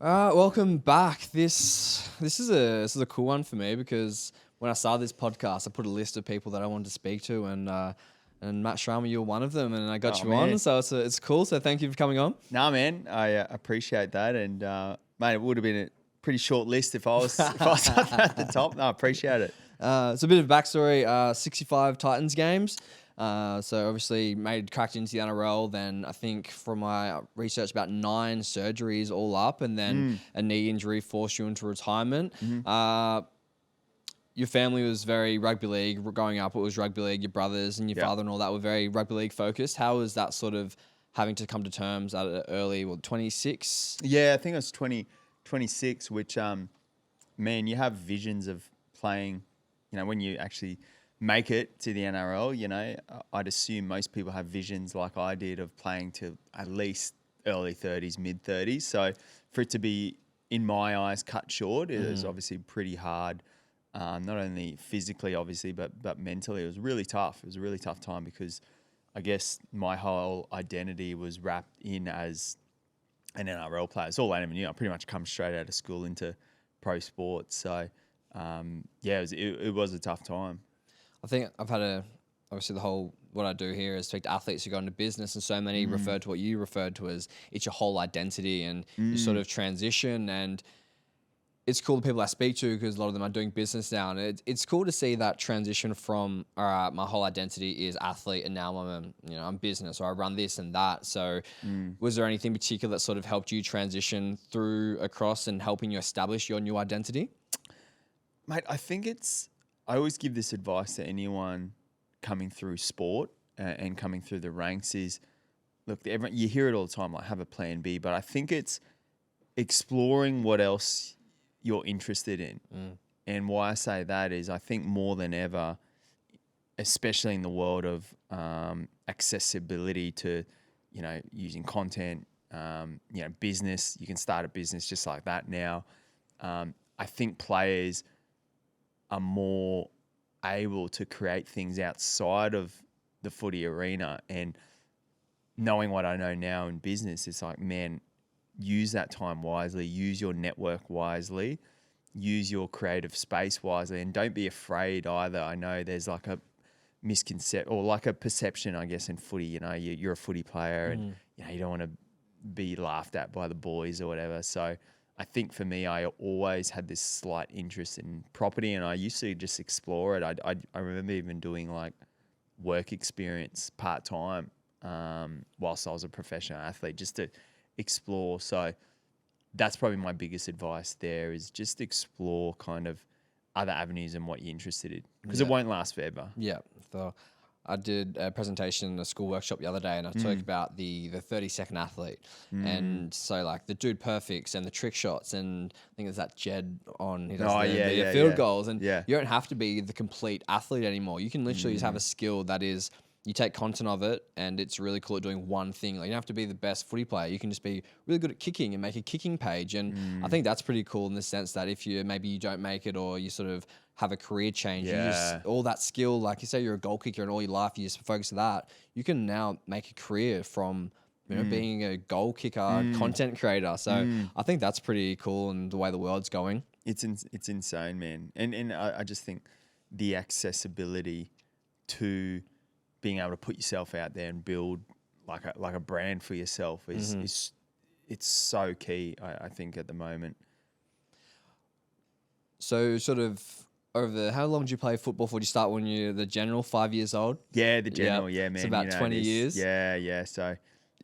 Welcome back. This is a cool one for me because when I started this podcast, I put a list of people that I wanted to speak to, and Matt Srama, you're one of them, and I got Oh, you man. on, so it's cool. So thank you for coming on. Nah, man, I appreciate that, and mate, it would have been a pretty short list if I was at the top. No, I appreciate it. It's a bit of backstory. 65 Titans games. So obviously cracked into the NRL. Then I think from my research, about 9 surgeries all up, and then a knee injury forced you into retirement. Your family was very rugby league growing up. It was rugby league. Your brothers and your father and all that were very rugby league focused. How was that sort of having to come to terms at an early, 26? Yeah, I think it was 26, which, man, you have visions of playing, when you actually make it to the NRL, I'd assume most people have visions like I did of playing to at least early 30s, mid 30s. So for it to be, in my eyes, cut short is obviously pretty hard. Not only physically, obviously, but mentally. It was really tough. It was a really tough time because I guess my whole identity was wrapped in as an NRL player. It's all I ever knew. I pretty much come straight out of school into pro sports. So, it was a tough time. I think I've had obviously what I do here is speak to athletes who go into business, and so many refer to what you referred to as it's your whole identity, and you sort of transition. And it's cool the people I speak to, because a lot of them are doing business now, and it's cool to see that transition from, all right, my whole identity is athlete, and now I'm business, or I run this and that. So was there anything particular that sort of helped you transition through across and helping you establish your new identity? Mate, I think I always give this advice to anyone coming through sport and coming through the ranks is, look, you hear it all the time, like have a plan B, but I think it's exploring what else you're interested in. And why I say that is I think more than ever, especially in the world of accessibility to, using content, business, you can start a business just like that now. I think players are more able to create things outside of the footy arena, and knowing what I know now in business, it's like, man, use that time wisely, use your network wisely, use your creative space wisely, and don't be afraid either. I know there's like a misconception or like a perception, I guess, in footy, you're a footy player and you don't want to be laughed at by the boys or whatever. So I think for me, I always had this slight interest in property, and I used to just explore it. I remember even doing like work experience part-time whilst I was a professional athlete, just to explore. So that's probably my biggest advice there, is just explore kind of other avenues and what you're interested in, because it won't last forever. Yeah. So I did a presentation in a school workshop the other day, and I talked about the 30-second athlete. And so like the dude perfects and the trick shots, and I think there's that Jed on, he does the field goals, and you don't have to be the complete athlete anymore. You can literally just have a skill that is, you take content of it and it's really cool at doing one thing. Like, you don't have to be the best footy player. You can just be really good at kicking and make a kicking page. And I think that's pretty cool in the sense that if maybe you don't make it, or you sort of have a career change, you use all that skill, like you say you're a goal kicker and all your life you just focus on that, you can now make a career from being a goal kicker, content creator. So I think that's pretty cool, and the way the world's going. It's insane, man. And I just think the accessibility to being able to put yourself out there and build like a brand for yourself is it's so key, I think, at the moment. So sort of how long did you play football for? Did you start when you're the general, 5 years old? Yeah, the general, man. It's about 20 years. Yeah. So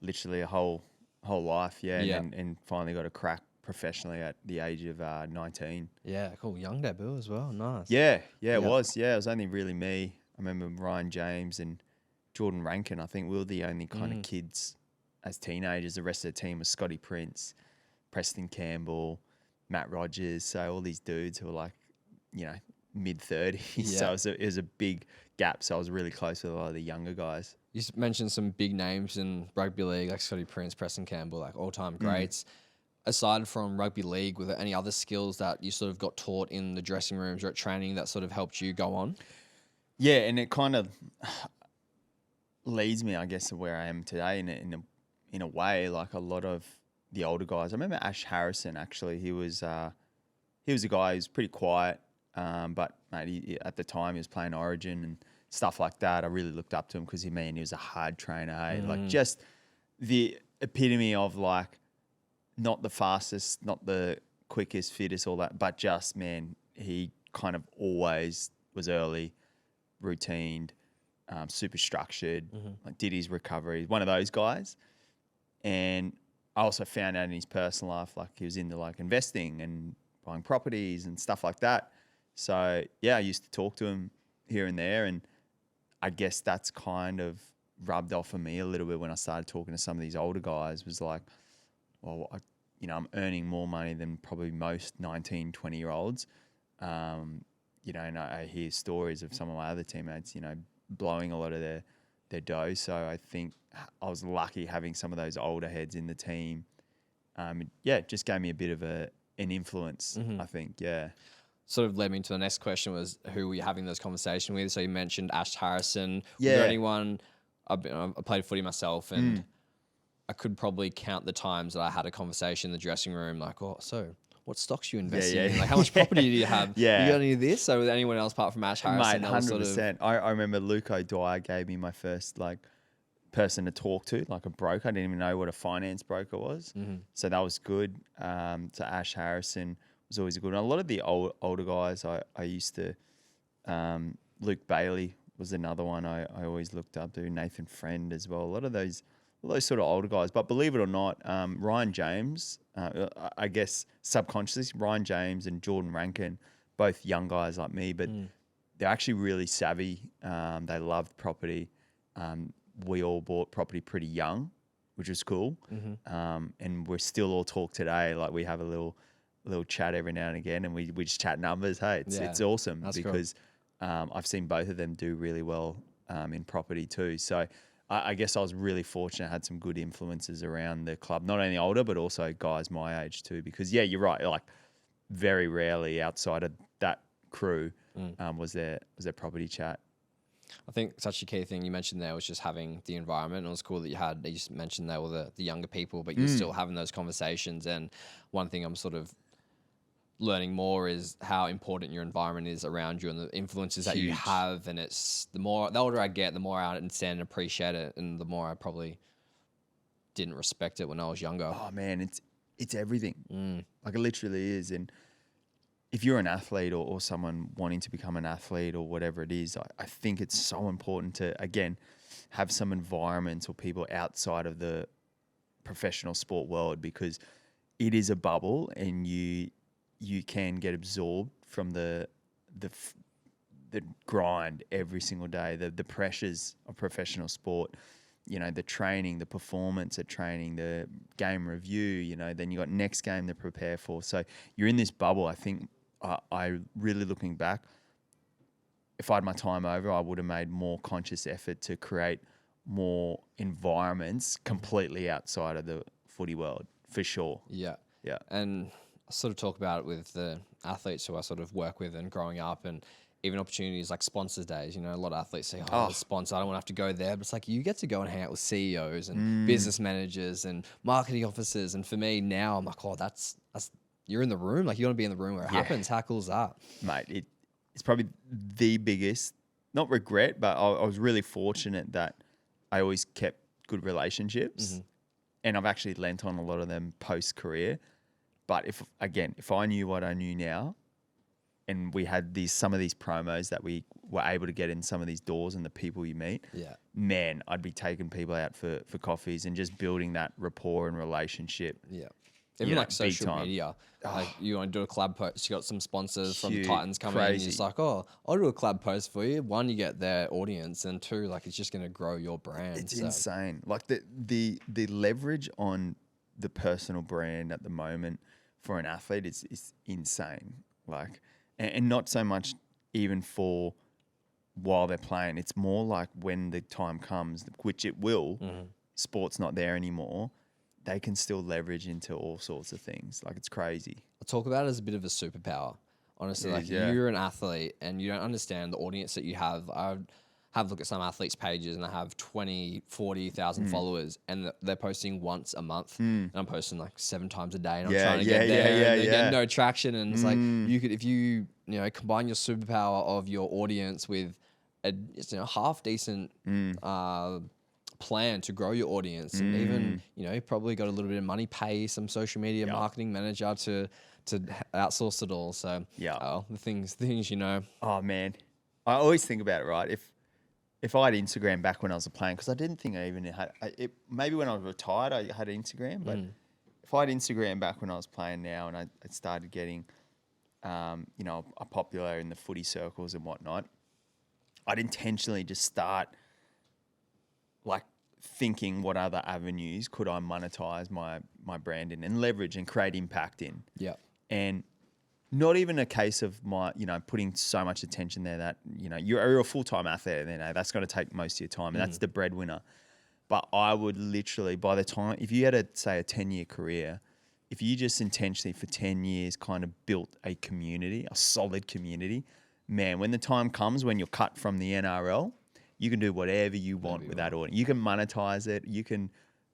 literally a whole life, and finally got a crack professionally at the age of 19. Yeah, cool. Young debut as well. Nice. Yeah, it was. Yeah, it was only really me. I remember Ryan James and Jordan Rankin. I think we were the only kind of kids as teenagers. The rest of the team was Scotty Prince, Preston Campbell, Matt Rogers. So all these dudes who were like, mid-30s. Yeah. So it was a big gap. So I was really close with a lot of the younger guys. You mentioned some big names in rugby league, like Scotty Prince, Preston Campbell, like all-time greats. Aside from rugby league, were there any other skills that you sort of got taught in the dressing rooms or at training that sort of helped you go on? Yeah, and it kind of leads me, I guess, to where I am today in a way. Like a lot of the older guys. I remember Ash Harrison, actually. He was a guy who's pretty quiet, but mate, at the time he was playing Origin and stuff like that. I really looked up to him because he was a hard trainer. Hey? Like just the epitome of like not the fastest, not the quickest, fittest, all that, but just, man, he kind of always was early, routined, super structured, like did his recovery. One of those guys. And I also found out in his personal life, like he was into like investing and buying properties and stuff like that. So yeah, I used to talk to him here and there, and I guess that's kind of rubbed off on me a little bit when I started talking to some of these older guys. Was like, well, I'm earning more money than probably most 19, 20-year-olds. And I hear stories of some of my other teammates, blowing a lot of their dough. So I think I was lucky having some of those older heads in the team. It just gave me a bit of an influence, I think. Yeah. Sort of led me to the next question was who were you having those conversations with? So you mentioned Ash Harrison. Was there anyone? I played footy myself, and I could probably count the times that I had a conversation in the dressing room, like, oh, so what stocks you investing in? Like, how much property do you have? You got any of this? So with anyone else apart from Ash Harrison? Mate, 100%. I remember Luke O'Dwyer gave me my first like person to talk to, like a broker. I didn't even know what a finance broker was. So that was good. So Ash Harrison was always a good one. A lot of the older guys I used to, Luke Bailey was another one I always looked up to, Nathan Friend as well. A lot of those sort of older guys. But believe it or not, Ryan James, I guess subconsciously, Ryan James and Jordan Rankin, both young guys like me, but they're actually really savvy. They loved property. We all bought property pretty young, which was cool. And we're still all talk today. Like we have a little chat every now and again, and we just chat numbers. Hey, it's awesome. That's because I've seen both of them do really well in property too. So I guess I was really fortunate. I had some good influences around the club, not only older, but also guys my age too. Because yeah, you're right. Like very rarely outside of that crew was there property chat. I think such a key thing you mentioned there was just having the environment. It was cool that you just mentioned there were the younger people, but you're still having those conversations. And one thing I'm sort of learning more is how important your environment is around you and the influences that you have. And it's the older I get, the more I understand and appreciate it, and the more I probably didn't respect it when I was younger. Oh man, it's everything. Like it literally is. And if you're an athlete or someone wanting to become an athlete or whatever it is, I think it's so important to, again, have some environments or people outside of the professional sport world, because it is a bubble and you can get absorbed from the grind every single day, the pressures of professional sport, the training, the performance at training, the game review, then you got next game to prepare for. So you're in this bubble. I think I really, looking back, if I had my time over, I would have made more conscious effort to create more environments completely outside of the footy world, for sure. Yeah. And I sort of talk about it with the athletes who I sort of work with and growing up, and even opportunities like sponsors days. A lot of athletes say, the sponsor, I don't want to have to go there. But it's like, you get to go and hang out with CEOs and business managers and marketing officers. And for me now, I'm like, that's you're in the room. Like, you want to be in the room where it happens. How cool is that? Mate, it's probably the biggest, not regret, but I was really fortunate that I always kept good relationships. And I've actually lent on a lot of them post-career. But if I knew what I knew now, and we had some of these promos that we were able to get in some of these doors and the people you meet, man, I'd be taking people out for coffees and just building that rapport and relationship. Yeah. Even like social media. Like you want to do a collab post, you got some sponsors from the Titans coming in, and it's like, I'll do a collab post for you. One, you get their audience, and two, like it's just going to grow your brand. It's insane. Like the leverage on the personal brand at the moment for an athlete is insane. Like, and not so much even for while they're playing. It's more like when the time comes, which it will, sport's not there anymore, they can still leverage into all sorts of things. Like, it's crazy. I talk about it as a bit of a superpower. Honestly, you're an athlete and you don't understand the audience that you have. have a look at some athletes' pages and they have 20, 40,000 followers and they're posting once a month. And I'm posting like 7 times a day and I'm trying to get there and they get no traction. And it's like, if you combine your superpower of your audience with a half decent plan to grow your audience and even, probably got a little bit of money, pay some social media marketing manager to outsource it all. So the things, Oh man, I always think about it, right? If I had Instagram back when I was playing, because I didn't think I even had it. Maybe when I was retired, I had Instagram, but if I had Instagram back when I was playing now, and I started getting, popular in the footy circles and whatnot, I'd intentionally just start like thinking what other avenues could I monetize my brand in and leverage and create impact in. Yeah. And not even a case of my, putting so much attention there that, you're a full-time athlete and that's going to take most of your time and that's the breadwinner. But I would literally, by the time, if you had say a 10-year career, if you just intentionally for 10 years kind of built a community, a solid community, man, when the time comes when you're cut from the NRL, you can do whatever you want with that audience. You can monetize it. You can,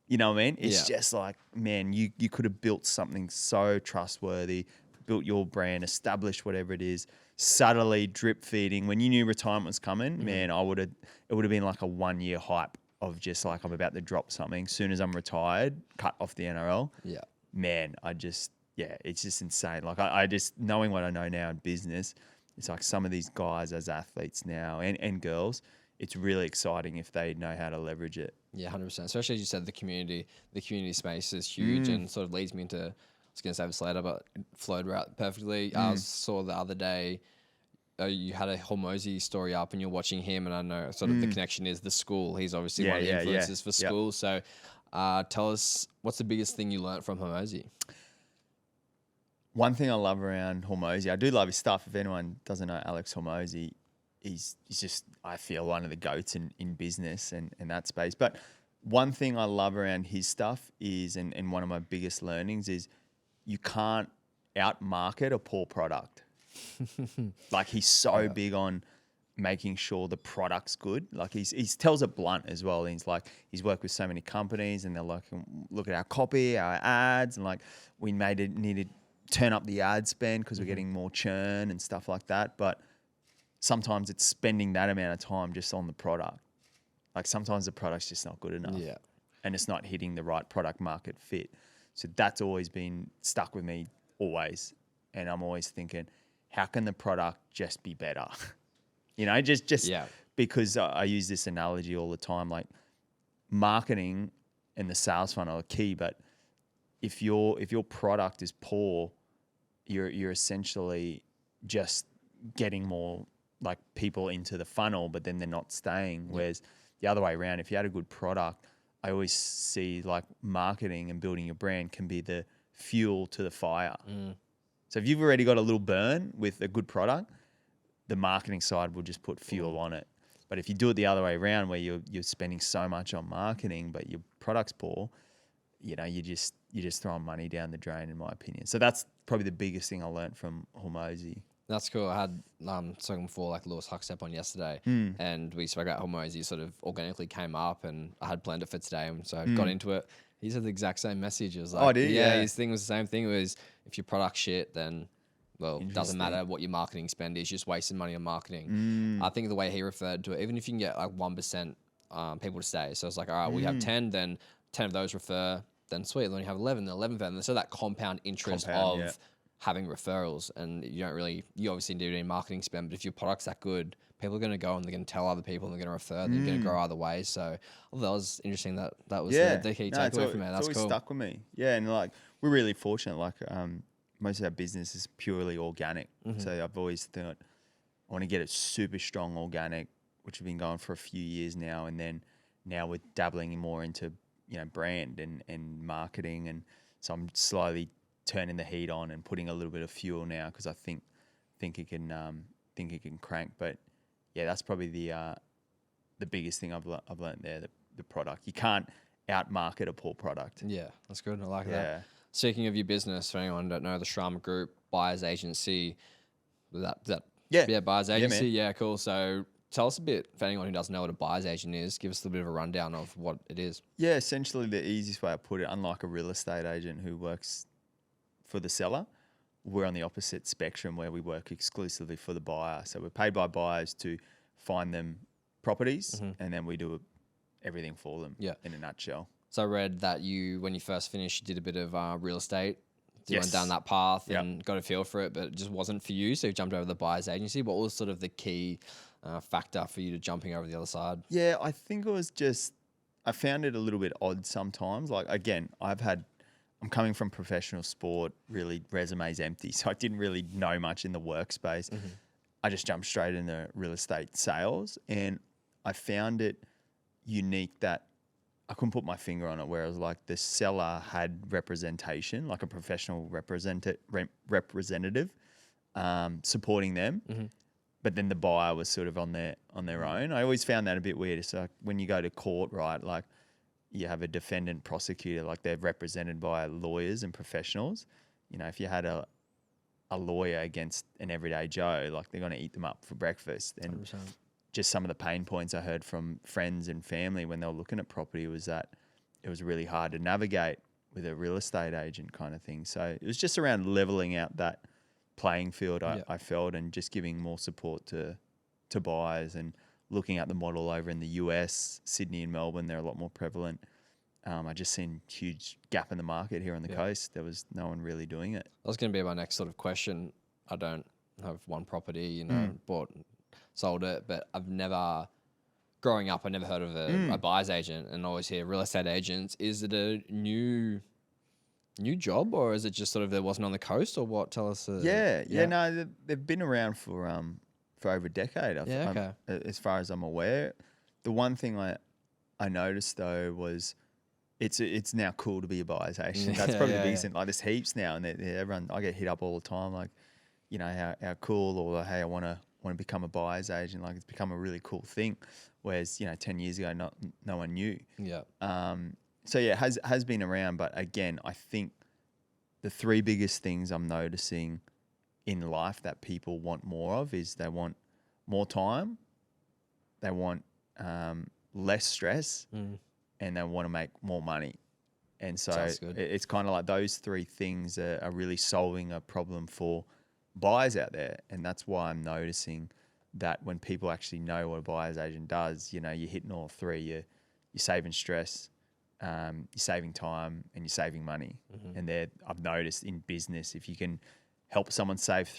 you know what I mean? It's just like, man, you could have built something so trustworthy, built your brand, established whatever it is, subtly drip feeding. When you knew retirement was coming, man, it would have been like a 1-year hype of just like, I'm about to drop something. Soon as I'm retired, cut off the NRL. Yeah. Man, it's just insane. Like I just, knowing what I know now in business, it's like some of these guys as athletes now and girls, it's really exciting if they know how to leverage it. Yeah, 100%. Especially as you said, the community space is huge and sort of leads me into, I was going to say this later, but it flowed right perfectly. I saw the other day, you had a Hormozy story up and you're watching him, and I know sort of the connection is the school. He's obviously one of the influences for school. So tell us, what's the biggest thing you learned from Hormozy? One thing I love around Hormozy, I do love his stuff. If anyone doesn't know Alex Hormozy, he's just, I feel, one of the goats in business and that space. But one thing I love around his stuff is, and one of my biggest learnings is, you can't outmarket a poor product. Like he's so big on making sure the product's good. Like he tells it blunt as well. He's like, he's worked with so many companies and they're like, look at our copy, our ads, and like we need to turn up the ad spend because we're getting more churn and stuff like that. But sometimes it's spending that amount of time just on the product. Like sometimes the product's just not good enough. Yeah. And it's not hitting the right product market fit. So that's always been stuck with me always. And I'm always thinking, how can the product just be better? Just because I use this analogy all the time, like marketing and the sales funnel are key, but if your product is poor, you're essentially just getting more like people into the funnel, but then they're not staying. Whereas the other way around, if you had a good product, I always see like marketing and building your brand can be the fuel to the fire. So if you've already got a little burn with a good product, the marketing side will just put fuel on it. But if you do it the other way around, where you're spending so much on marketing, but your product's poor, you're just throwing money down the drain, in my opinion. So that's probably the biggest thing I learned from Hormozy. That's cool. I had spoken before, like Lewis Huckstep on yesterday, and we spoke about Hormozy. Sort of organically came up, and I had planned it for today, and so I got into it. He said the exact same message. It was like, his thing was the same thing. It was, if your product's shit, then it doesn't matter what your marketing spend is. You're just wasting money on marketing. I think the way he referred to it, even if you can get like 1% people to stay, so it's like, all right, we have 10, then 10 of those refer, then sweet. Then you have 11, then 11, then so that compound interest of having referrals, and you obviously do any marketing spend, but if your product's that good, people are going to go and they're going to tell other people and they're going to refer, they're going to grow other ways. So that was interesting. That was the key takeaway from it. That's always cool. Stuck with me. Yeah, and like we're really fortunate. Like most of our business is purely organic. So I've always thought I want to get it super strong organic, which have been going for a few years now, and then now we're dabbling more into brand and marketing, and so I'm slowly turning the heat on and putting a little bit of fuel now because I think it can crank. But yeah, that's probably the biggest thing I've learned there. The product, you can't outmarket a poor product. Yeah, that's good. I like that. Speaking of your business, for anyone who don't know, the Srama Group buyers agency, buyers agency. Yeah, cool. So tell us a bit, for anyone who doesn't know what a buyer's agent is, give us a little bit of a rundown of what it is. Yeah, essentially the easiest way I put it, unlike a real estate agent who works for the seller, we're on the opposite spectrum where we work exclusively for the buyer. So we're paid by buyers to find them properties, and then we do everything for them. Yeah. In a nutshell. So I read that when you first finished, you did a bit of real estate. You went Yes. down that path Yep. and got a feel for it, but it just wasn't for you. So you jumped over to the buyer's agency. What was sort of the key factor for you to jumping over the other side? Yeah, I think it was just, I found it a little bit odd sometimes. Like, again, I'm coming from professional sport, really resume's empty. So I didn't really know much in the workspace. I just jumped straight into real estate sales, and I found it unique that I couldn't put my finger on it, whereas like the seller had representation, like a professional representative supporting them. But then the buyer was sort of on their own. I always found that a bit weird. So when you go to court, right, like you have a defendant prosecutor, like they're represented by lawyers and professionals. You know, if you had a lawyer against an everyday Joe, like they're going to eat them up for breakfast. And 100%. just some of the pain points I heard from friends and family when they were looking at property was that it was really hard to navigate with a real estate agent kind of thing. So it was just around leveling out that playing field, I felt, and just giving more support to buyers, and looking at the model over in the US, Sydney and Melbourne, they're a lot more prevalent. I just seen huge gap in the market here on the coast. There was no one really doing it. That was going to be my next sort of question. I don't have one property, bought, sold it, but growing up, I never heard of a buyer's agent, and always hear real estate agents. Is it a new job, or is it just sort of there wasn't on the coast, or what? Tell us. No, they've been around for over a decade. Okay. As far as I'm aware. The one thing I noticed though was it's now cool to be a buyer's agent. That's probably the biggest thing. Like there's heaps now, and everyone, I get hit up all the time, like, you know, how cool, or hey, I want to become a buyer's agent. Like it's become a really cool thing. Whereas, 10 years ago, no one knew. Yeah. So yeah, it has been around, but again, I think the three biggest things I'm noticing in life that people want more of is they want more time, they want less stress, and they want to make more money. And so it's kind of like those three things are really solving a problem for buyers out there. And that's why I'm noticing that when people actually know what a buyer's agent does, you're hitting all three. You're saving stress, you're saving time, and you're saving money. And I've noticed in business, if you can help someone save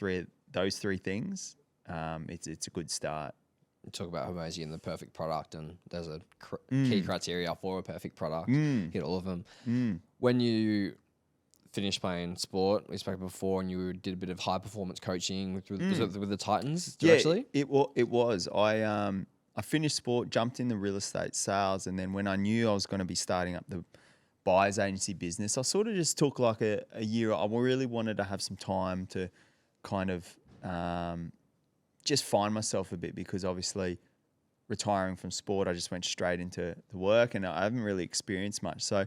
those three things, it's a good start. You talk about homogeneity and the perfect product, and there's a key criteria for a perfect product. Hit all of them. When you finished playing sport, we spoke before, and you did a bit of high performance coaching with the Titans directly. Yeah, it was. I finished sport, jumped into real estate sales, and then when I knew I was going to be starting up the buyer's agency business, I sort of just took like a year. I really wanted to have some time to kind of just find myself a bit, because obviously retiring from sport, I just went straight into the work, and I haven't really experienced much. So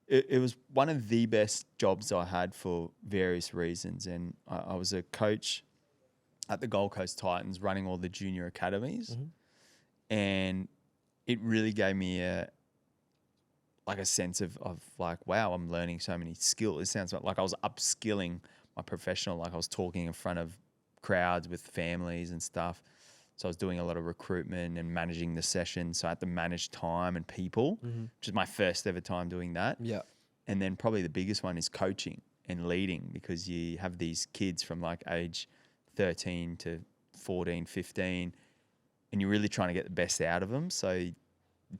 it was one of the best jobs I had for various reasons. And I was a coach at the Gold Coast Titans, running all the junior academies. And it really gave me a sense of like, wow, I'm learning so many skills. It sounds like I was upskilling my professional, like I was talking in front of crowds with families and stuff. So I was doing a lot of recruitment and managing the sessions. So I had to manage time and people, which is my first ever time doing that. Yeah. And then probably the biggest one is coaching and leading, because you have these kids from like age 13 to 14, 15, and you're really trying to get the best out of them. So it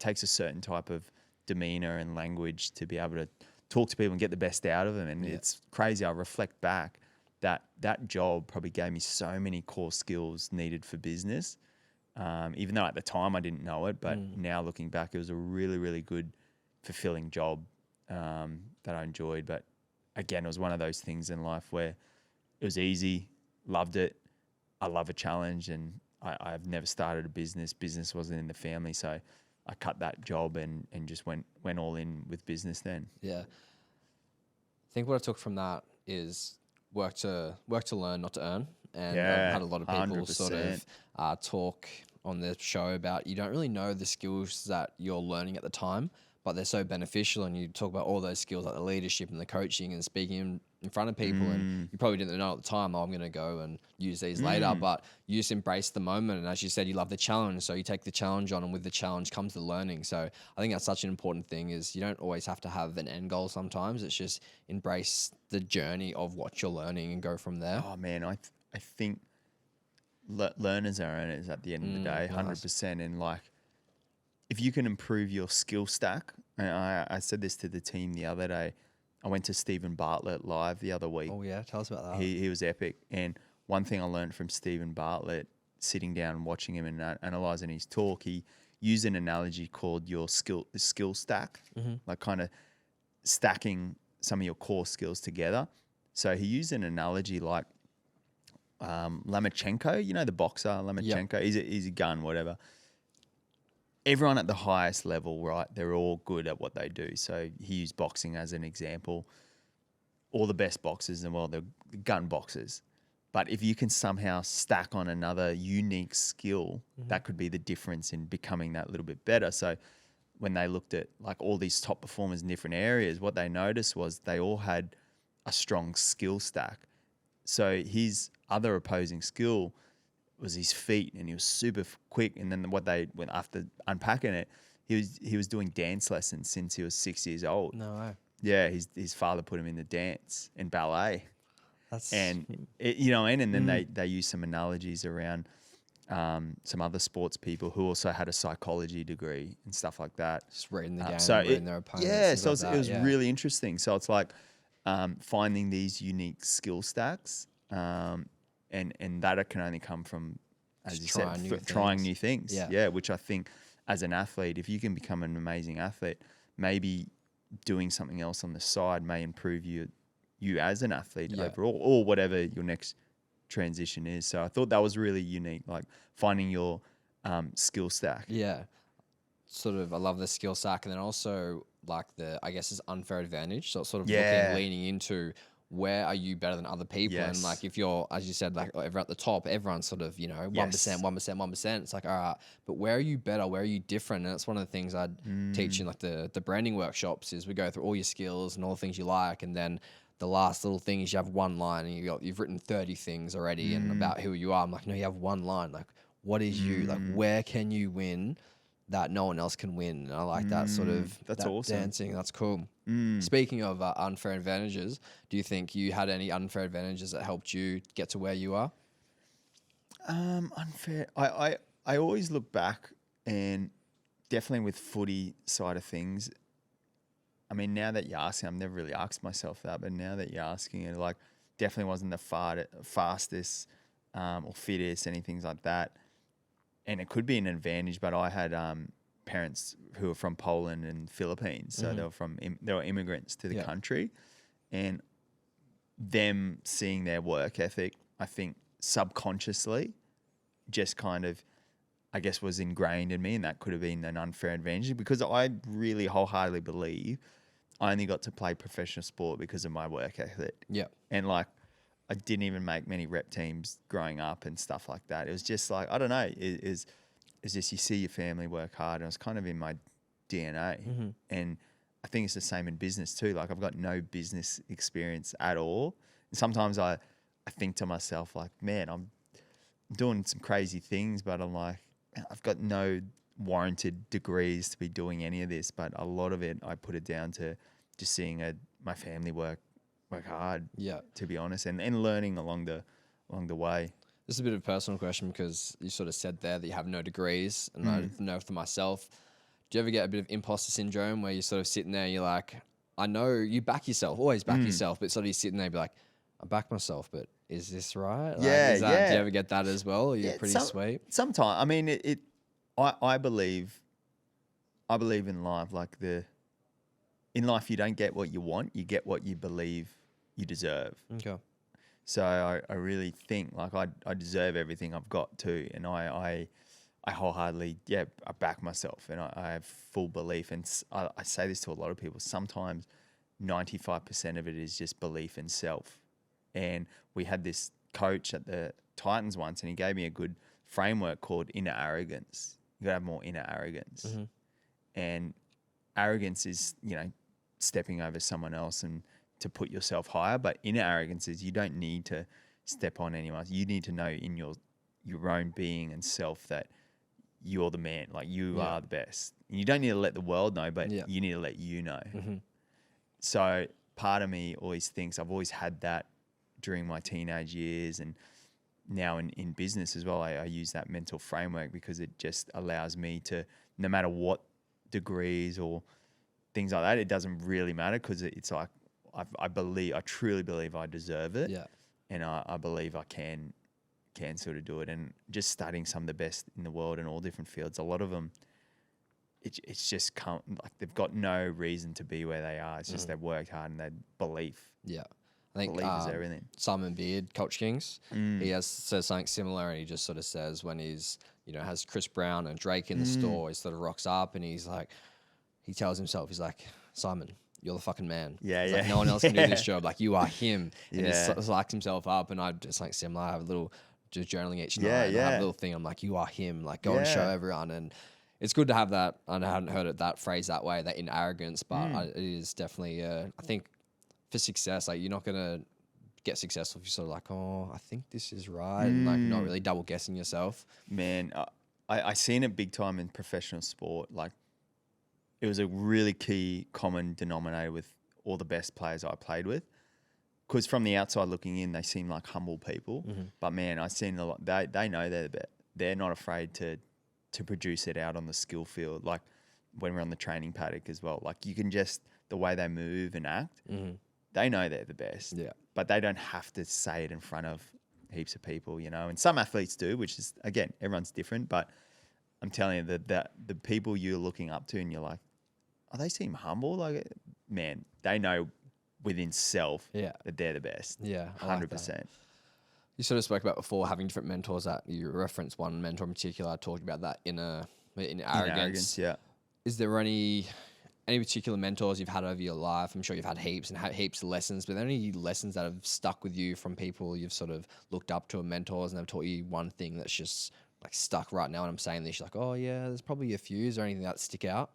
takes a certain type of demeanor and language to be able to talk to people and get the best out of them. And it's crazy. I reflect back that job probably gave me so many core skills needed for business. Even though at the time I didn't know it, but now looking back, it was a really, really good, fulfilling job that I enjoyed. But again, it was one of those things in life where it was easy, loved it. I love a challenge, and I've never started a business. Business wasn't in the family, so I cut that job and just went all in with business then. Yeah. I think what I took from that is work to learn, not to earn. And I've had a lot of people 100%. sort of talk on the show about you don't really know the skills that you're learning at the time, but they're so beneficial. And you talk about all those skills like the leadership and the coaching and speaking in front of people. And you probably didn't know at the time, oh, I'm going to go and use these later, but you just embrace the moment. And as you said, you love the challenge. So you take the challenge on, and with the challenge comes the learning. So I think that's such an important thing, is you don't always have to have an end goal sometimes. It's just embrace the journey of what you're learning and go from there. Oh man, I think learners are owners at the end of the day, 100%. And like, if you can improve your skill stack, and I said this to the team the other day. I went to Stephen Bartlett live the other week. Oh yeah, tell us about that. He was epic. And one thing I learned from Stephen Bartlett, sitting down and watching him and analysing his talk, he used an analogy called your skill stack, like kind of stacking some of your core skills together. So he used an analogy like Lomachenko, you know, the boxer Lomachenko. Yep. He's a gun, whatever. Everyone at the highest level, right, they're all good at what they do. So he used boxing as an example. All the best boxers in the world, they're gun boxers. But if you can somehow stack on another unique skill, that could be the difference in becoming that little bit better. So when they looked at like all these top performers in different areas, what they noticed was they all had a strong skill stack. So his other opposing skill was his feet, and he was super quick. And then after unpacking it, he was doing dance lessons since he was 6 years old. No way. Yeah, his father put him in the dance and ballet. And then they use some analogies around some other sports people who also had a psychology degree and stuff like that. Just reading the game, reading their opponents. Yeah, so it was really interesting. So it's like finding these unique skill stacks, and that can only come from, as you said, trying new things. Yeah, which I think as an athlete, if you can become an amazing athlete, maybe doing something else on the side may improve you as an athlete overall, or whatever your next transition is. So I thought that was really unique, like finding your skill stack. Yeah. Sort of, I love the skill stack, and then also like is unfair advantage. So it's sort of leaning into where are you better than other people? Yes. And like if you're, as you said, like everyone at the top, everyone's sort of, 1%, 1%. It's like, all right, but where are you better? Where are you different? And that's one of the things I'd teach in like the branding workshops is we go through all your skills and all the things you like, and then the last little thing is you have one line, and you've written 30 things already and about who you are. I'm like, no, you have one line. Like, what is you? Like, where can you win that no one else can win? And I like that sort of awesome. Dancing. That's cool. Speaking of unfair advantages, do you think you had any unfair advantages that helped you get to where you are? Unfair. I always look back, and definitely with footy side of things, I mean, now that you're asking, I've never really asked myself that, but now that you're asking it, like, definitely wasn't the fastest or fittest, anything like that. And it could be an advantage, but I had parents who were from Poland and Philippines, so they were immigrants to the country, and them seeing their work ethic, I think subconsciously, just kind of, I guess, was ingrained in me, and that could have been an unfair advantage, because I really wholeheartedly believe I only got to play professional sport because of my work ethic. Yeah, and like, I didn't even make many rep teams growing up and stuff like that. It was just like, I don't know, it's just you see your family work hard, and it was kind of in my DNA. And I think it's the same in business too. Like, I've got no business experience at all. And sometimes I think to myself, like, man, I'm doing some crazy things, but I'm like, I've got no warranted degrees to be doing any of this. But a lot of it, I put it down to just seeing my family work hard, to be honest, and learning along the way. This is a bit of a personal question, because you sort of said there that you have no degrees, and I know for myself, do you ever get a bit of imposter syndrome where you're sort of sitting there, you're like, I know you back yourself, always back yourself, but sort of you're sitting there, be like, I back myself, but is this right? Like, do you ever get that as well? Or you're pretty sweet? Sometimes. I mean, I believe in life, like in life you don't get what you want, you get what you believe you deserve. Okay. So I really think like I deserve everything I've got too, and I wholeheartedly I back myself, and I have full belief. And I say this to a lot of people. Sometimes 95% of it is just belief in self. And we had this coach at the Titans once, and he gave me a good framework called inner arrogance. You gotta have more inner arrogance. Mm-hmm. And arrogance is, stepping over someone else and to put yourself higher. But inner arrogance is you don't need to step on anyone else. You need to know in your own being and self that you're the man, like you are the best. And you don't need to let the world know, but you need to let you know. Mm-hmm. So part of me always thinks I've always had that during my teenage years, and now in business as well, I use that mental framework because it just allows me to, no matter what degrees or things like that, it doesn't really matter because it's like I truly believe I deserve it. Yeah. And I believe I can sort of do it. And just studying some of the best in the world in all different fields, a lot of them, it's just like they've got no reason to be where they are. It's just they've worked hard and they belief. Yeah. I think Belief is everything. Simon Beard, Coach Kings, he says something similar, and he just sort of says when he's, has Chris Brown and Drake in the store, he sort of rocks up and he's like, he tells himself, he's like, Simon, you're the fucking man. Yeah, He's yeah. like, no one else can do this job. Like, you are him. And he Yeah. sort of psychs himself up, and I just like similar. I have a little just journaling each night. Yeah, and I have yeah. a little thing. I'm like, you are him. Like, go and show Yeah. everyone. And it's good to have that. I hadn't heard it that phrase that way, that in arrogance, but it is definitely, I think for success, like you're not going to get successful if you're sort of like, oh, I think this is right. And like not really double guessing yourself. Man, I seen it big time in professional sport. Like, it was a really key common denominator with all the best players I played with. Because from the outside looking in, they seem like humble people. But man, I've seen a lot. They know they're the best. They're not afraid to produce it out on the skill field. Like when we're on the training paddock as well. Like you can just, the way they move and act, they know they're the best. Yeah. But they don't have to say it in front of heaps of people, And some athletes do, which is, again, everyone's different. But I'm telling you that the people you're looking up to and you're like, oh, they seem humble. Like, man, they know within self that they're the best. Yeah. I like that. 100%. You sort of spoke about before having different mentors. That you referenced one mentor in particular. I talked about that in arrogance. Yeah. Is there any particular mentors you've had over your life? I'm sure you've had heaps and heaps of lessons, but are there any lessons that have stuck with you from people you've sort of looked up to, and mentors, and they've taught you one thing that's just like stuck right now? And I'm saying this, you're like, oh yeah, there's probably a few. Is there anything that stick out?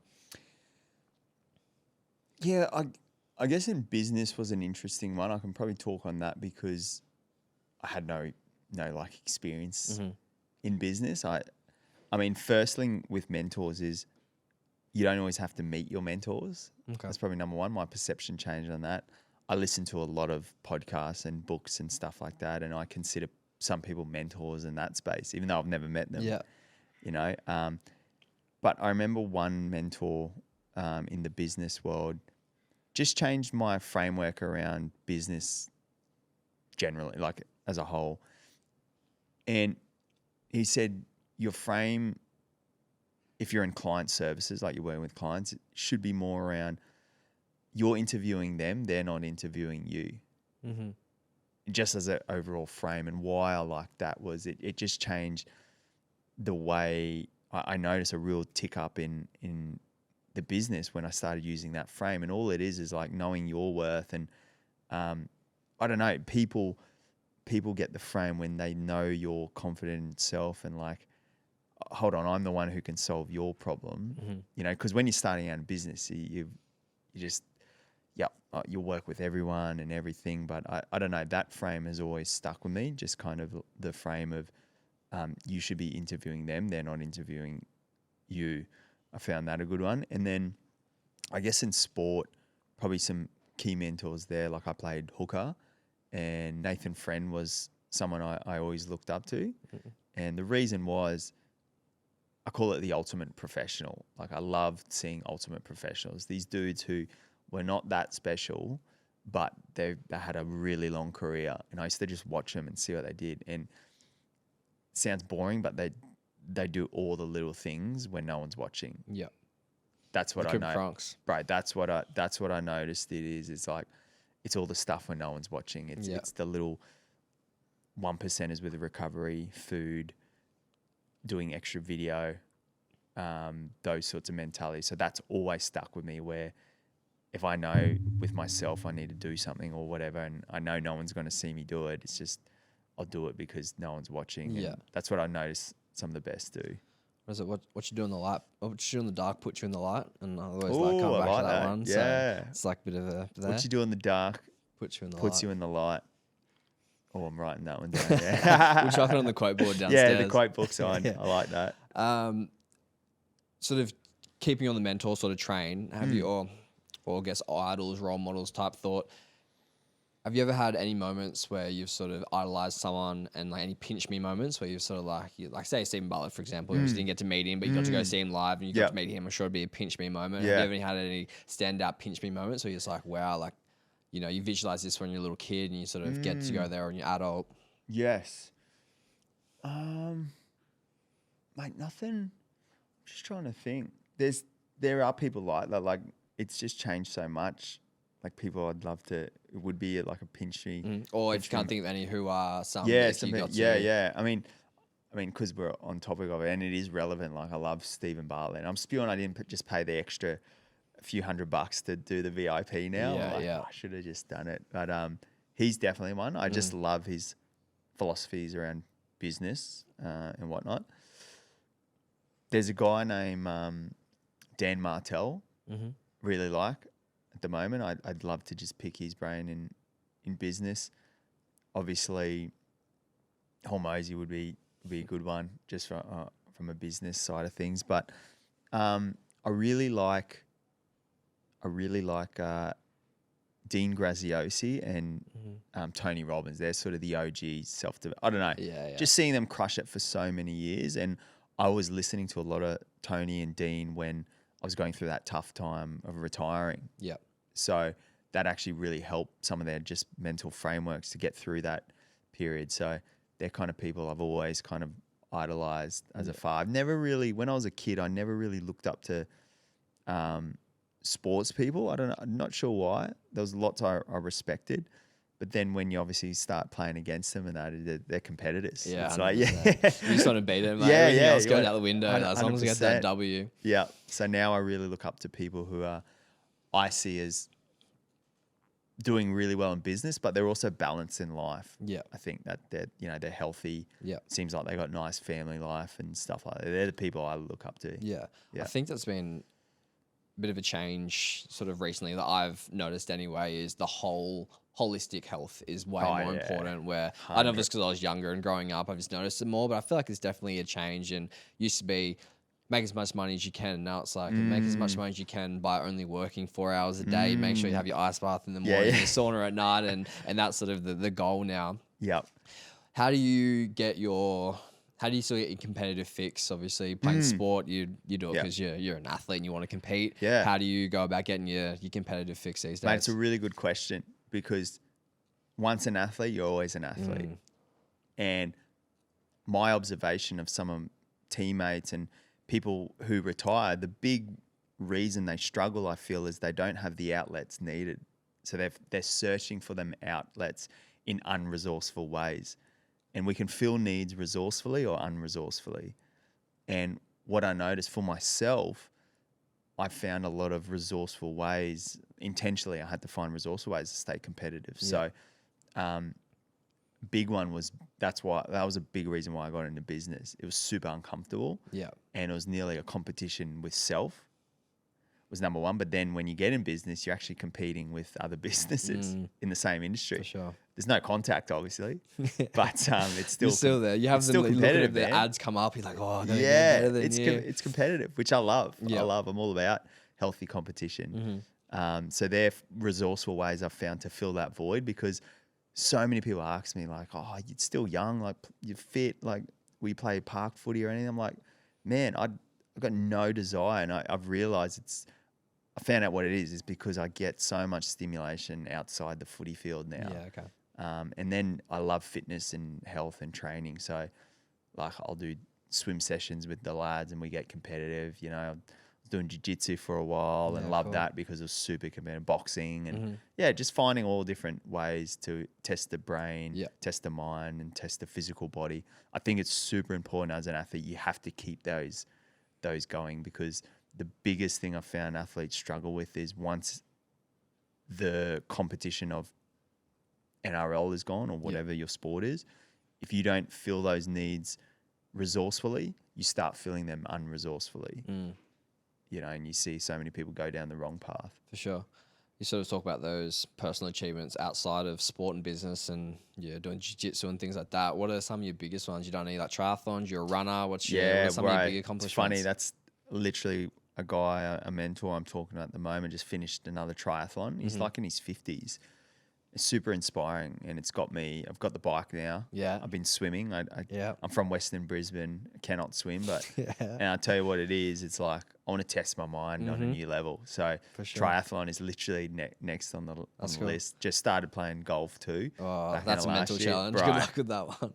Yeah, I guess in business was an interesting one. I can probably talk on that because I had no like experience in business. I mean, first thing with mentors is you don't always have to meet your mentors. Okay. That's probably number one. My perception changed on that. I listen to a lot of podcasts and books and stuff like that, and I consider some people mentors in that space, even though I've never met them. Yeah. But I remember one mentor in the business world just changed my framework around business generally, like as a whole. And he said, your frame, if you're in client services, like you're working with clients, it should be more around you're interviewing them, they're not interviewing you. Just as an overall frame. And why I like that was it just changed the way I noticed a real tick up in the business when I started using that frame. And all it is like knowing your worth. And I don't know, people get the frame when they know you're confident in self and like, hold on, I'm the one who can solve your problem. Because when you're starting out in business, you just, you'll work with everyone and everything. But I don't know, that frame has always stuck with me, just kind of the frame of you should be interviewing them, they're not interviewing you. I found that a good one. And then I guess in sport, probably some key mentors there. Like I played hooker, and Nathan Friend was someone I always looked up to. And the reason was, I call it the ultimate professional. Like I loved seeing ultimate professionals. These dudes who were not that special, but they had a really long career. And I used to just watch them and see what they did. And it sounds boring, but they do all the little things when no one's watching. Yeah. That's what I know. Franks. Right. That's what I noticed it is. It's like, it's all the stuff when no one's watching. It's the little 1%ers with recovery, food, doing extra video, those sorts of mentalities. So that's always stuck with me, where if I know with myself I need to do something or whatever, and I know no one's going to see me do it, it's just I'll do it because no one's watching. Yeah. And that's what I noticed some of the best do. What is it? What you do in the light? What you do in the dark puts you in the light, and I always Ooh, like coming I back like to that that. one. Yeah. So it's like a bit of a there. What you do in the dark Puts you in the puts light. you in the light. Oh, I'm writing that one down. Yeah. We'll chuck it on the quote board downstairs. Yeah, the quote book sign. Yeah. I like that. Sort of keeping on the mentor sort of train. Have you, or I guess idols, role models type thought? Have you ever had any moments where you've sort of idolized someone and like any pinch me moments where you've sort of like, say Stephen Butler, for example, you obviously didn't get to meet him, but you got to go see him live and you got to meet him. I'm sure it'd be a pinch me moment. Yeah. Have you ever had any standout pinch me moments where you're just like, wow, like, you know, you visualize this when you're a little kid and you sort of get to go there when you're adult? Yes. Mate, nothing. I'm just trying to think. There are people like that. Like, it's just changed so much. Like, people I'd love to, it would be like a pinch me. Or if you can't think of any who are some Yeah, that you got to. yeah. I mean, because we're on topic of it and it is relevant. Like, I love Stephen Bartlett. I'm spewing I didn't just pay the extra few $100 to do the VIP now. Yeah, I'm like, yeah. I should have just done it. But he's definitely one. I just love his philosophies around business and whatnot. There's a guy named Dan Martell, really like at the moment. I'd love to just pick his brain in business. Obviously, Hormozy would be a good one just from a business side of things. But I really like Dean Graziosi and Tony Robbins. They're sort of the OG self-development. I don't know. Yeah. Just seeing them crush it for so many years. And I was listening to a lot of Tony and Dean when I was going through that tough time of retiring. Yep. So that actually really helped some of their just mental frameworks to get through that period. So they're kind of people I've always kind of idolized as a father. I've never really, when I was a kid, I never really looked up to sports people. I don't know. I'm not sure why. There was lots I respected. But then when you obviously start playing against them and they're competitors. Yeah, it's like, you just want to beat them. Like, Yeah, everything yeah, else you going want- out the window. As long as you get that 100%. W. Yeah. So now I really look up to people who I see as doing really well in business, but they're also balanced in life. Yeah. I think that they're healthy. Yeah. Seems like they got nice family life and stuff like that. They're the people I look up to. Yeah. Yeah. I think that's been a bit of a change sort of recently that I've noticed anyway, is the whole holistic health is way more important, where I know this because I was younger and growing up, I've just noticed it more, but I feel like there's definitely a change, and used to be make as much money as you can. Now it's like make as much money as you can by only working 4 hours a day. Make sure you have your ice bath in the morning, your sauna at night, and that's sort of the goal now. Yep. How do you still get your competitive fix? Obviously, playing sport, you do it because you're an athlete and you want to compete. Yeah. How do you go about getting your competitive fix these days? Mate, it's a really good question, because once an athlete, you're always an athlete. And my observation of some of teammates and people who retire, the big reason they struggle, I feel, is they don't have the outlets needed. So they're searching for them outlets in unresourceful ways. And we can fill needs resourcefully or unresourcefully. And what I noticed for myself, I found a lot of resourceful ways. Intentionally, I had to find resourceful ways to stay competitive. Yeah. So, big one was, that was a big reason why I got into business. It was super uncomfortable. Yeah. And it was nearly a competition with self, was number one. But then when you get in business, you're actually competing with other businesses in the same industry. For sure. There's no contact, obviously, but it's still You're still there. You have it's them still looking at competitive, the man. ads come up. You're like, oh, I gotta get Yeah, better than you. it's competitive, which I love. Yeah. I'm all about healthy competition. So they're resourceful ways I've found to fill that void, because so many people ask me like, oh, you're still young, like you're fit, like we play park footy or anything. I'm like, man, I've got no desire, and I've realized I found out what it is because I get so much stimulation outside the footy field now. Yeah, okay. And then I love fitness and health and training. So like I'll do swim sessions with the lads and we get competitive. You know, I was doing jiu-jitsu for a while and loved that because it was super competitive. Boxing and just finding all different ways to test the brain, test the mind, and test the physical body. I think it's super important as an athlete. You have to keep those going, because the biggest thing I've found athletes struggle with is once the competition of NRL is gone or whatever your sport is, if you don't fill those needs resourcefully, you start feeling them unresourcefully. Mm. You know, and you see so many people go down the wrong path. For sure. You sort of talk about those personal achievements outside of sport and business and doing jiu-jitsu and things like that. What are some of your biggest ones? You done any like triathlons? You're a runner. What are some of your big accomplishments? It's funny. That's literally a guy, a mentor I'm talking to at the moment, just finished another triathlon. He's like in his 50s. It's super inspiring, and it's got me. I've got the bike now. Yeah. I've been swimming. Yeah. I'm from Western Brisbane. I cannot swim, but Yeah. and I'll tell you what it is. It's like I want to test my mind on a new level. So For sure. triathlon is literally next on the Cool. list. Just started playing golf too. Oh, back that's a end of mental last year. challenge. Right. Good luck with that one.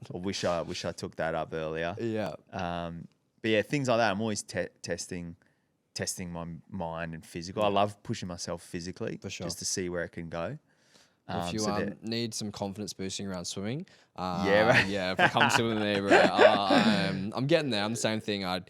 I wish I took that up earlier. Yeah. But yeah, things like that. I'm always testing my mind and physical. I love pushing myself physically, For sure. just to see where it can go. If you so need some confidence boosting around swimming, Yeah, right. if it comes to me, bro, I'm getting there. I'm the same thing. I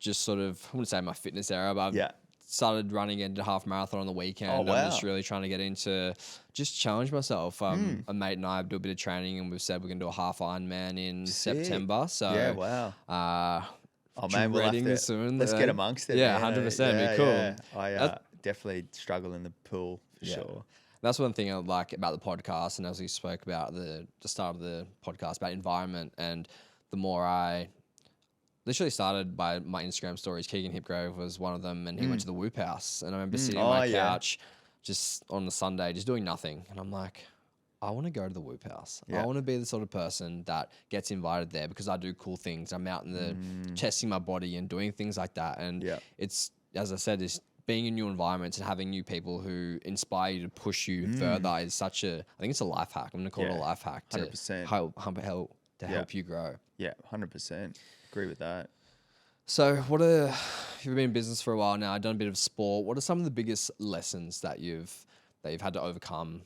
just sort of, I wouldn't say my fitness era, but I've started running into half marathon on the weekend. Oh, wow. I'm just really trying to get into, just challenge myself. A mate and I do a bit of training, and we've said we're going to do a half Ironman in September. So yeah, wow. Oh man, we'll have dreading to, this soon. let's get amongst it. Yeah, man. 100%. Be cool. Yeah. I definitely struggle in the pool for sure. That's one thing I like about the podcast, and as we spoke about at the start of the podcast about environment, and the more I literally started by my Instagram stories, Keegan Hipgrove was one of them, and he went to the Whoop House, and I remember sitting on my couch just on the Sunday, just doing nothing, and I'm like, I want to go to the Whoop House. I want to be the sort of person that gets invited there because I do cool things. I'm out in the testing my body and doing things like that, and it's, as I said, it's being in new environments and having new people who inspire you to push you further is such a, I think it's a life hack. I'm going to call it a life hack to 100%. help you grow. Yeah, 100%. Agree with that. So you've been in business for a while now, done a bit of sport. What are some of the biggest lessons that you've had to overcome?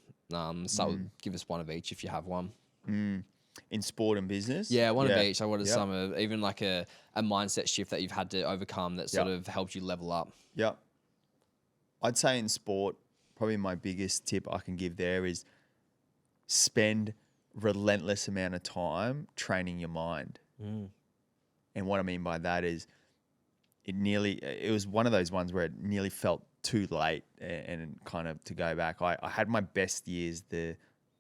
So give us one of each if you have one. In sport and business? Yeah, one of each. So what are some of, even like a mindset shift that you've had to overcome that sort of helped you level up? Yeah. I'd say in sport, probably my biggest tip I can give there is spend relentless amount of time training your mind. And what I mean by that is it was one of those ones where it nearly felt too late and kind of to go back. I had my best years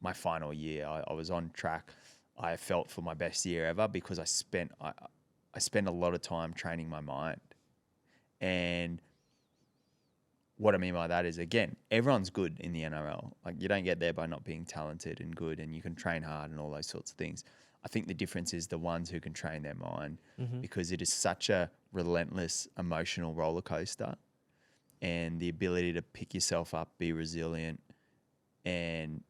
my final year. I was on track. I felt for my best year ever because I spent a lot of time training my mind. And what I mean by that is, again, everyone's good in the NRL. Like, you don't get there by not being talented and good, and you can train hard and all those sorts of things. I think the difference is the ones who can train their mind, because it is such a relentless emotional roller coaster, and the ability to pick yourself up, be resilient, and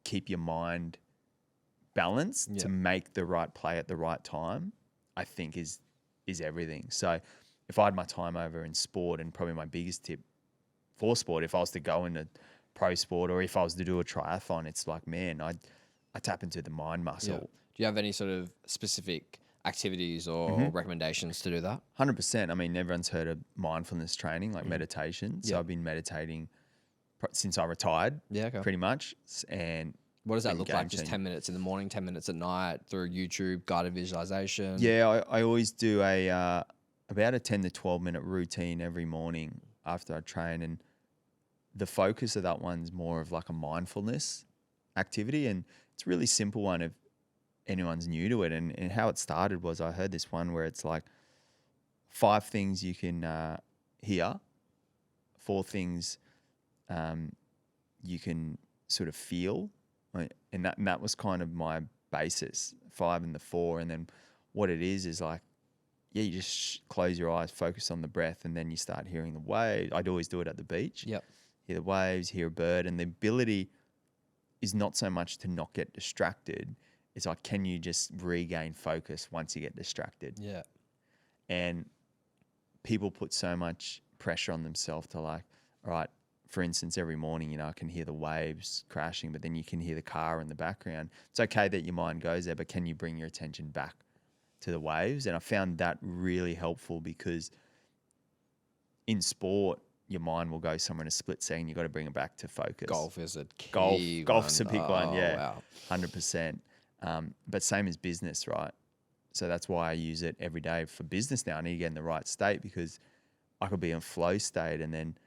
keep your mind balanced to make the right play at the right time, I think is everything. So if I had my time over in sport, and probably my biggest tip for sport, if I was to go into pro sport or if I was to do a triathlon, it's like, man, I tap into the mind muscle. Yeah. Do you have any sort of specific activities or recommendations to do that? 100%. I mean, everyone's heard of mindfulness training, like meditation. So I've been meditating since I retired, pretty much. And what does that look like? Just 10 minutes in the morning, 10 minutes at night through YouTube, guided visualization? Yeah, I always do about a 10 to 12 minute routine every morning after I train, and the focus of that one's more of like a mindfulness activity, and it's a really simple one if anyone's new to it. And how it started was, I heard this one where it's like 5 things you can hear, 4 things you can sort of feel, right? And that was kind of my basis, 5 and the 4. And then what it is like, you just close your eyes, focus on the breath, and then you start hearing the waves. I'd always do it at the beach. Hear the waves, hear a bird, and the ability is not so much to not get distracted. It's like, can you just regain focus once you get distracted? Yeah. And people put so much pressure on themselves to, like, all right, for instance, every morning, I can hear the waves crashing, but then you can hear the car in the background. It's okay that your mind goes there, but can you bring your attention back to the waves? And I found that really helpful, because in sport, your mind will go somewhere in a split second. You've got to bring it back to focus. Golf is a key Golf's one. a big one, yeah. Wow. 100%. But same as business, right? So that's why I use it every day for business now. I need to get in the right state because I could be in flow state and then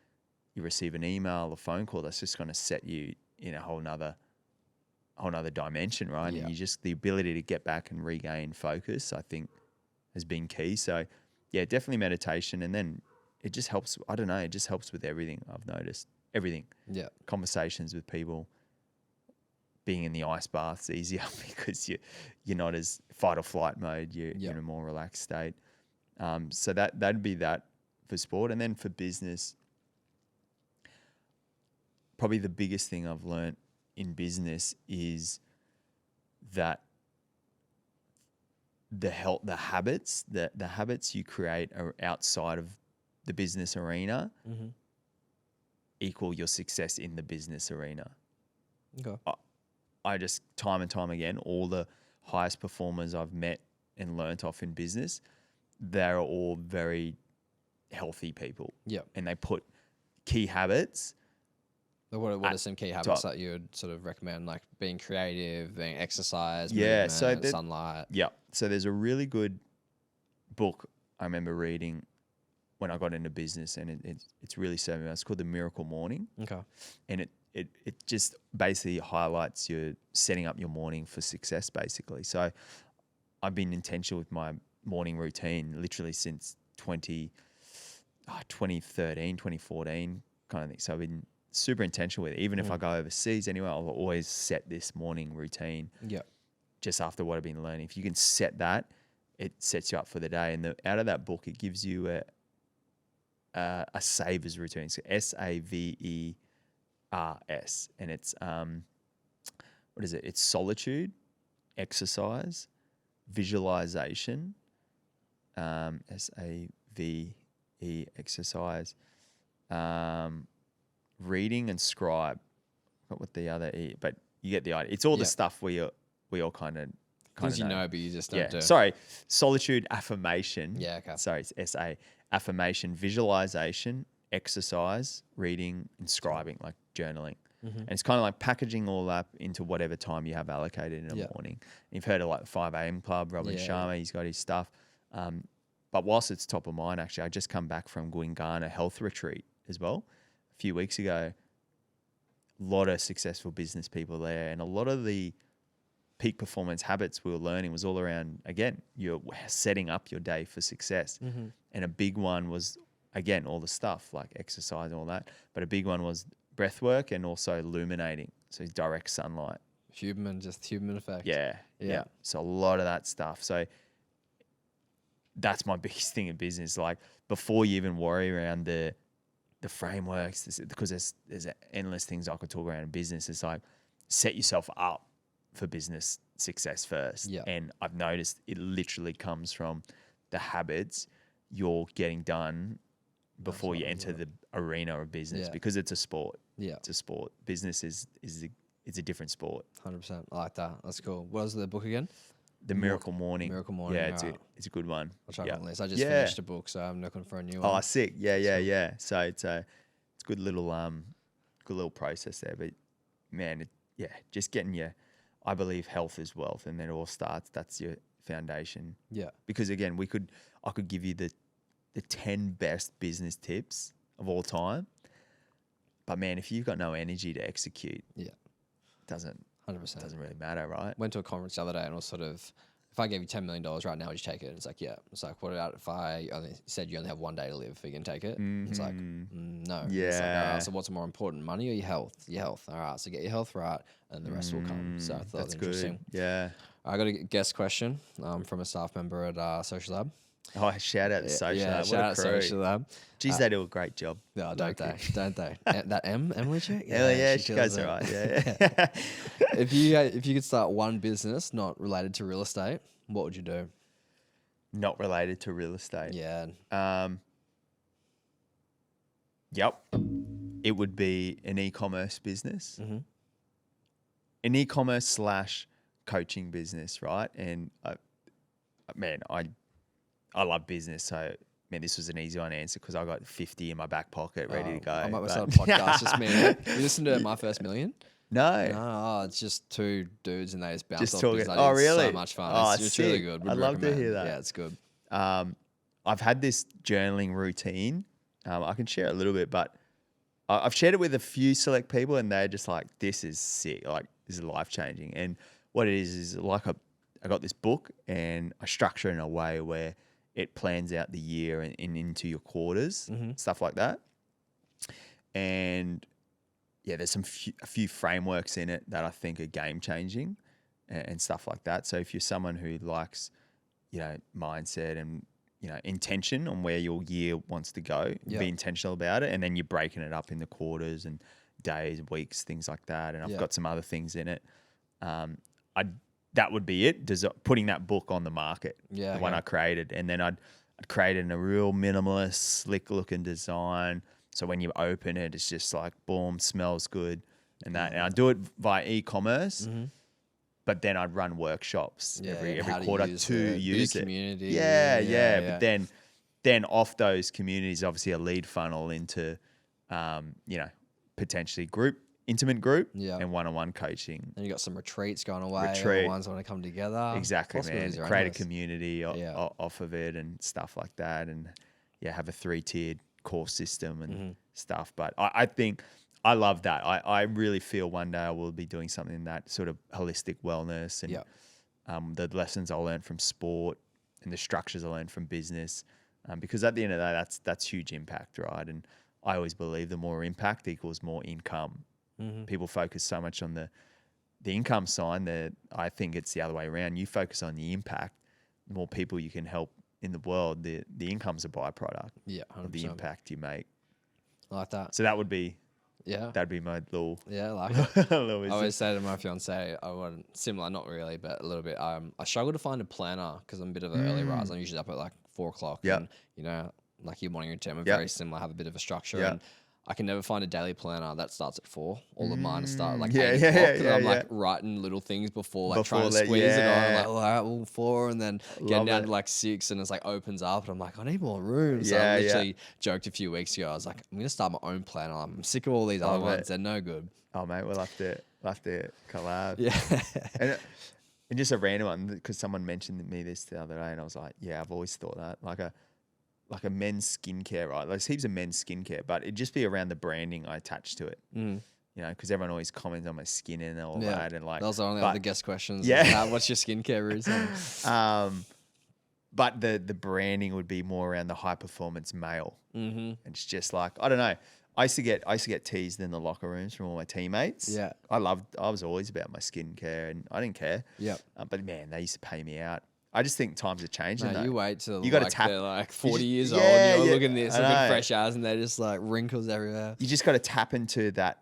you receive an email or phone call that's just going to set you in a whole nother dimension, right? Yeah. And the ability to get back and regain focus, I think, has been key. So yeah, definitely meditation. And then it just helps. I don't know. It just helps with everything. I've noticed everything. Yeah. Conversations with people, being in the ice bath's easier because you're not as fight or flight mode. You're in a more relaxed state. So that'd be that for sport. And then for business, probably the biggest thing I've learned in business is that the habits you create are outside of the business arena equal your success in the business arena. Okay. I just time and time again, all the highest performers I've met and learnt off in business, they're all very healthy people. Yeah. And they put key habits. What are some key habits that you would sort of recommend, like being creative, being exercise, movement, sunlight? Yeah. So there's a really good book I remember reading when I got into business, and it's really served me. It's called The Miracle Morning. Okay. And it just basically highlights your setting up your morning for success, basically. So I've been intentional with my morning routine literally since 2013, 2014 kind of thing. So I've been super intentional with it. Even if I go overseas anywhere, I'll always set this morning routine. Yeah. Just after what I've been learning. If you can set that, it sets you up for the day. And out of that book, it gives you a savers routine. So SAVERS. And it's, what is it? It's solitude, exercise, visualization, SAVE exercise, reading and scribe. Not what the other E, but you get the idea. It's all the stuff we all kind of Things you know, but you just don't do. Sorry, solitude, affirmation. Yeah, okay. Sorry, it's SA. Affirmation, visualization, exercise, reading, and scribing, like journaling. And it's kind of like packaging all up into whatever time you have allocated in the morning. And you've heard of like the 5 a.m. Club, Robin Sharma, he's got his stuff. But whilst it's top of mind, actually, I just come back from Gwingana Health Retreat as well a few weeks ago. A lot of successful business people there, and a lot of the peak performance habits we were learning was all around, again, you're setting up your day for success. And a big one was, again, all the stuff like exercise and all that. But a big one was breath work and also illuminating. So direct sunlight. Human effect. Yeah. So a lot of that stuff. So that's my biggest thing in business. Like before you even worry around the frameworks, because there's endless things I could talk around in business. It's like set yourself up for business success first. Yeah. And I've noticed it literally comes from the habits you're getting done before you enter the arena of business, because it's a sport. Yeah. It's a sport. Business is a different sport. 100%. I like that. That's cool. What was the book again? The Miracle Morning. Miracle Morning. Yeah, it's a good one. I'll try it on the list. I just finished a book, so I'm looking for a new one. Oh, sick. Yeah. So it's a good little process there. But man, just getting I believe health is wealth, and then it all starts. That's your foundation. Yeah. Because again, I could give you the 10 best business tips of all time. But man, if you've got no energy to execute, it doesn't 100%. Doesn't really matter, right? Went to a conference the other day and it was sort of, if I gave you $10 million right now, would you take it? And it's like, yeah. It's like, what about if I only said you only have one day to live? Are you going to take it? It's like, no. Yeah. It's like, all right, so what's more important, money or your health? Your health. All right, so get your health right and the rest will come. So I thought that was interesting. Good. Yeah. I got a guest question from a staff member at Social Lab. Oh, shout out to Social Lab. Shout out to Social Lab. Geez, they do a great job. No, don't they? That Emily chick? Yeah, she goes all right. Yeah. If you could start one business not related to real estate, what would you do? Not related to real estate. Yeah. Yep. It would be an e-commerce business. Mm-hmm. An e-commerce / coaching business, right? And I love business, so man, this was an easy one to answer because I got 50 in my back pocket ready to go. I might start a podcast, just me. You listen to My First Million? No. No, oh, it's just two dudes and they just bounce Just off. talking. Because Oh, it's really? so much fun. Oh, It's really sick. good. I'd love to recommend. hear that. Yeah, it's good. I've had this journaling routine. I can share a little bit, but I've shared it with a few select people, and they're just like, "This is sick. Like, this is life changing." And what it is like I got this book, and I structure it in a way where it plans out the year and into your quarters, stuff like that. And yeah, there's a few frameworks in it that I think are game changing and stuff like that. So if you're someone who likes, mindset and, intention on where your year wants to go, be intentional about it. And then you're breaking it up in the quarters and days, weeks, things like that. And I've got some other things in it. That would be it. Putting that book on the market, the one I created. And then I'd create it in a real minimalist, slick looking design. So when you open it, it's just like, boom, smells good and that. And I do it via e-commerce, but then I'd run workshops every quarter to use it. Community. Yeah. But then off those communities, obviously a lead funnel into, potentially intimate group and one-on-one coaching. And you got some retreats going away. Ones want to come together. Exactly, man. Create a community off of it and stuff like that. And have a 3-tiered course system and stuff. But I think I love that. I really feel one day I will be doing something in that sort of holistic wellness and the lessons I learned from sport and the structures I learned from business. Because at the end of the day, that's huge impact, right? And I always believe the more impact equals more income. People focus so much on the income side that I think it's the other way around. You focus on the impact, the more people you can help in the world, the income's a byproduct of the impact you make. I like that. So that would be that'd be my little I like it. little I always say to my fiance, I want similar, not really, but a little bit. I struggle to find a planner because I'm a bit of an early riser. I'm usually up at like 4 o'clock. And like you're morning routine, I'm very similar. Have a bit of a structure. And I can never find a daily planner that starts at 4. All of mine start like 8 o'clock. I'm like writing little things before trying to squeeze it on. I'm like, all right, well, 4, and then getting down to like 6, and it's like opens up, and I'm like, I need more room. So I literally joked a few weeks ago. I was like, I'm gonna start my own planner. I'm sick of all these other ones. They're no good. Oh mate, we'll have to collab. Yeah. And just a random one, because someone mentioned me this the other day, and I was like, yeah, I've always thought that like a men's skincare, right? There's heaps of men's skincare, but it'd just be around the branding I attach to it. Because everyone always comments on my skin and all that. And like, those are only other guest questions. What's your skincare routine? But the branding would be more around the high performance male. And it's just like, I don't know. I used to get teased in the locker rooms from all my teammates. Yeah. I was always about my skincare and I didn't care. Yeah. But man, they used to pay me out. I just think times are changing. No, you wait till you like they're like 40 years old. You're looking at this, looking fresh as, and they're just like wrinkles everywhere. You just got to tap into that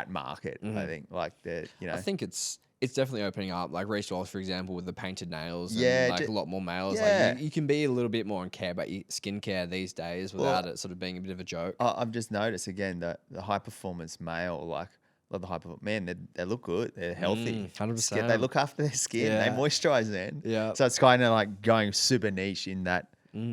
market. I think like I think it's definitely opening up. Like Reece Walsh, for example, with the painted nails, and like a lot more males. Like you can be a little bit more and care about your skincare these days without it sort of being a bit of a joke. I've just noticed again that the high performance male, like love the high performance man, they look good, they're healthy, 100%. They look after their skin, they moisturize, man. Yeah. So it's kind of like going super niche in that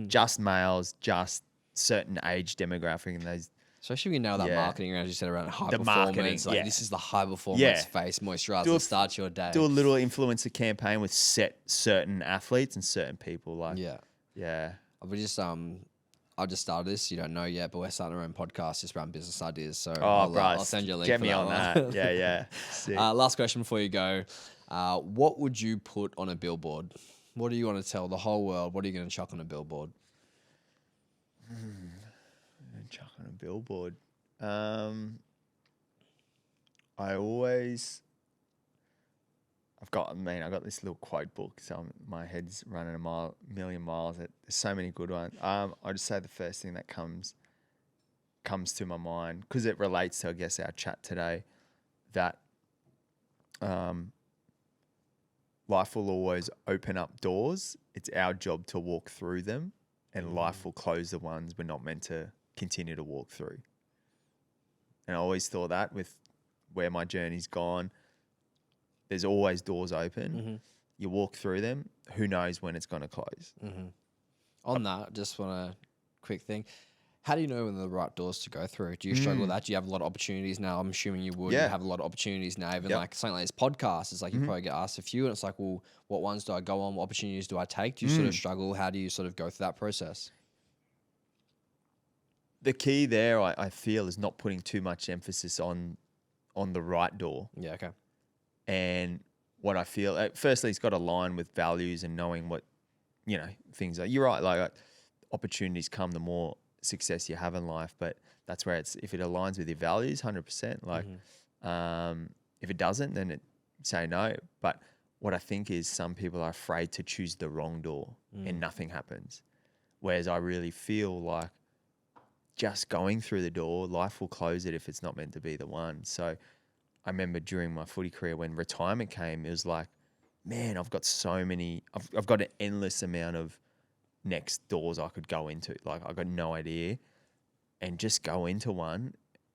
just males, just certain age demographic, and those. Especially when you know that marketing, as you said, around high performance. Marketing, like this is the high performance face moisturizer that starts your day. Do a little influencer campaign with certain athletes and certain people. Like I just started this. You don't know yet, but we're starting our own podcast just around business ideas. So I'll send you a link. Get for me that on one. that. Yeah. Sick. Last question before you go. What would you put on a billboard? What do you want to tell the whole world? What are you going to chuck on a billboard? Chuck on a billboard. I've got this little quote book, so my head's running a million miles. There's so many good ones. I'll just say the first thing that comes to my mind, because it relates to, I guess, our chat today, that life will always open up doors. It's our job to walk through them, and life will close the ones we're not meant to continue to walk through. And I always thought that with where my journey's gone, there's always doors open. You walk through them. Who knows when it's going to close? On that, just want a quick thing. How do you know when the right doors to go through? Do you struggle with that? Do you have a lot of opportunities now? I'm assuming you would. Yeah. You have a lot of opportunities now. Even Yep. like something like this podcast, it's like you probably get asked a few, and it's like, well, what ones do I go on? What opportunities do I take? Do you sort of struggle? How do you sort of go through that process? The key there, I feel, is not putting too much emphasis on the right door. Yeah. Okay. And what I feel, firstly, it's got to align with values and knowing what, things are. You're right, like opportunities come the more success you have in life, but that's where if it aligns with your values, 100%. Like, if it doesn't, then say no. But what I think is some people are afraid to choose the wrong door and nothing happens. Whereas I really feel like just going through the door, life will close it if it's not meant to be the one. So I remember during my footy career when retirement came, it was like, man, I've got I've got an endless amount of next doors I could go into. Like I got no idea, and just go into one.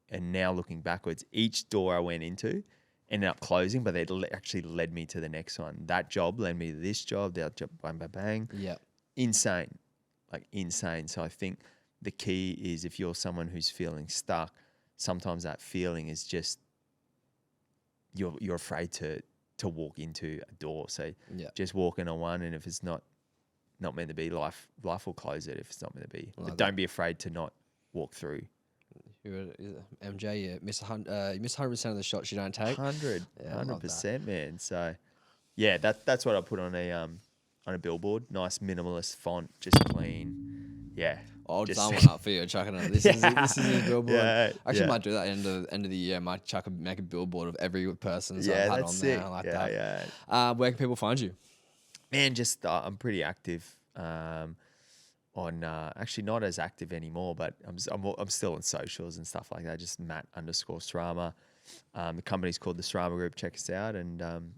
And now looking backwards, each door I went into ended up closing, but they actually led me to the next one. That job led me to this job, that job, bang, bang, bang. Yeah. Insane, like insane. So I think the key is if you're someone who's feeling stuck, sometimes that feeling is just you're afraid to walk into a door. So just walk into one, and if it's not meant to be, life will close it if it's not meant to be. But don't be afraid to not walk through. MJ, you miss 100% of the shots you don't take. 100%, man. So yeah, that's what I put on a billboard. Nice minimalist font, just clean. Yeah. I'll design one up for you, chuck it on. This is a billboard. Yeah, Actually, might do that end of the year. Might make a billboard of every person's I've had that's on sick. there. I like Yeah, that. yeah. Where can people find you? Man, just I'm pretty active on actually not as active anymore, but I'm still on socials and stuff like that. Just Matt_Srama. The company's called the Srama Group. Check us out, and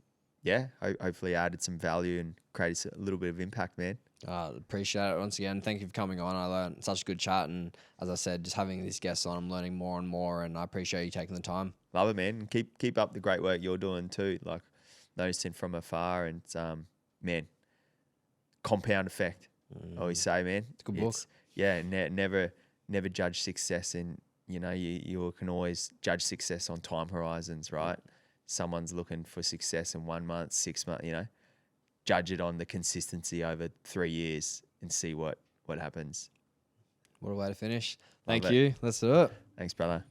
hopefully added some value and created a little bit of impact, man. Appreciate it once again. Thank you for coming on. I learned such a good chat, and as I said, just having these guests on, I'm learning more and more, and I appreciate you taking the time. Love it, man. Keep up the great work you're doing too. Like noticing from afar, and man, compound effect. I always say, man, It's a good book. Yeah, never judge success in. You can always judge success on time horizons, right? Someone's looking for success in 1 month, 6 months, judge it on the consistency over 3 years and see what happens. What a way to finish. Thank Love it. you. Let's do it. Thanks, brother.